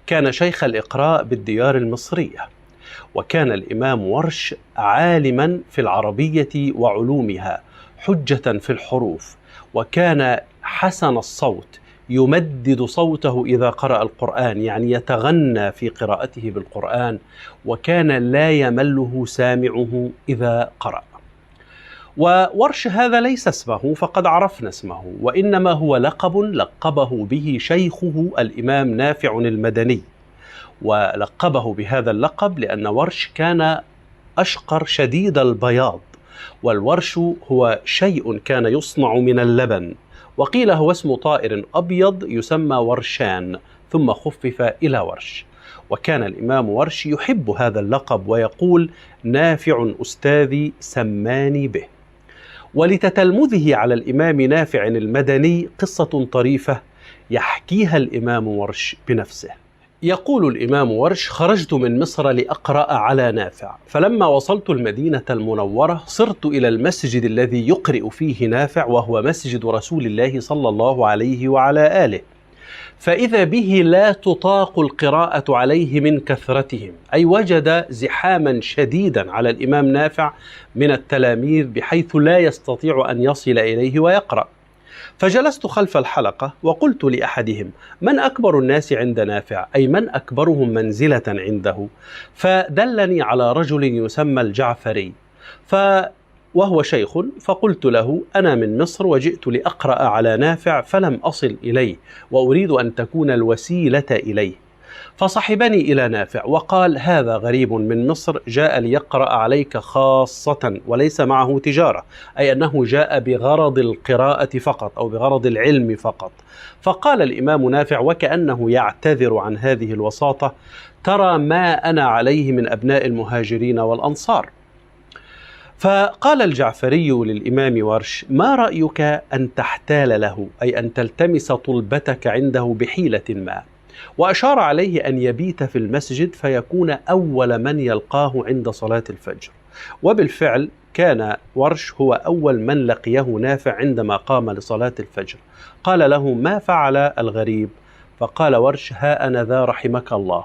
كان شيخ الإقراء بالديار المصرية، وكان الإمام ورش عالما في العربية وعلومها، حجة في الحروف، وكان حسن الصوت، يمدد صوته إذا قرأ القرآن، يعني يتغنى في قراءته بالقرآن، وكان لا يمله سامعه إذا قرأ. وورش هذا ليس اسمه، فقد عرفنا اسمه، وإنما هو لقب لقبه به شيخه الإمام نافع المدني، ولقبه بهذا اللقب لأن ورش كان أشقر شديد البياض، والورش هو شيء كان يصنع من اللبن، وقيل هو اسم طائر أبيض يسمى ورشان ثم خفف إلى ورش. وكان الإمام ورش يحب هذا اللقب ويقول: نافع أستاذي سماني به. ولتتلمذه على الإمام نافع المدني قصة طريفة يحكيها الإمام ورش بنفسه. يقول الإمام ورش: خرجت من مصر لأقرأ على نافع، فلما وصلت المدينة المنورة صرت إلى المسجد الذي يقرئ فيه نافع، وهو مسجد رسول الله صلى الله عليه وعلى آله، فإذا به لا تطاق القراءة عليه من كثرتهم، أي وجد زحاما شديدا على الإمام نافع من التلاميذ بحيث لا يستطيع أن يصل إليه ويقرأ. فجلست خلف الحلقة وقلت لأحدهم: من أكبر الناس عند نافع؟ أي من أكبرهم منزلة عنده؟ فدلني على رجل يسمى الجعفري، وهو شيخ، فقلت له: أنا من مصر وجئت لأقرأ على نافع فلم أصل إليه، وأريد أن تكون الوسيلة إليه. فصحبني إلى نافع وقال: هذا غريب من مصر جاء ليقرأ عليك خاصة وليس معه تجارة، أي أنه جاء بغرض القراءة فقط أو بغرض العلم فقط. فقال الإمام نافع وكأنه يعتذر عن هذه الوساطة: ترى ما أنا عليه من أبناء المهاجرين والأنصار. فقال الجعفري للإمام ورش: ما رأيك أن تحتال له، أي أن تلتمس طلبتك عنده بحيلة ما؟ وأشار عليه أن يبيت في المسجد فيكون أول من يلقاه عند صلاة الفجر. وبالفعل كان ورش هو أول من لقيه نافع عندما قام لصلاة الفجر. قال له: ما فعل الغريب؟ فقال ورش: ها أنا ذا رحمك الله.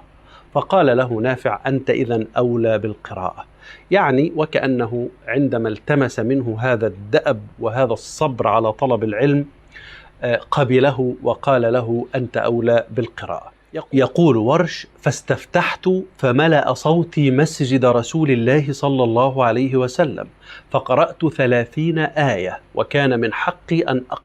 فقال له نافع: أنت إذن أولى بالقراءة، يعني وكأنه عندما التمس منه هذا الدأب وهذا الصبر على طلب العلم قبله وقال له: أنت أولى بالقراءة. يقول ورش: فاستفتحت فملأ صوتي مسجد رسول الله صلى الله عليه وسلم، فقرأت 30 آية، وكان من حقي أن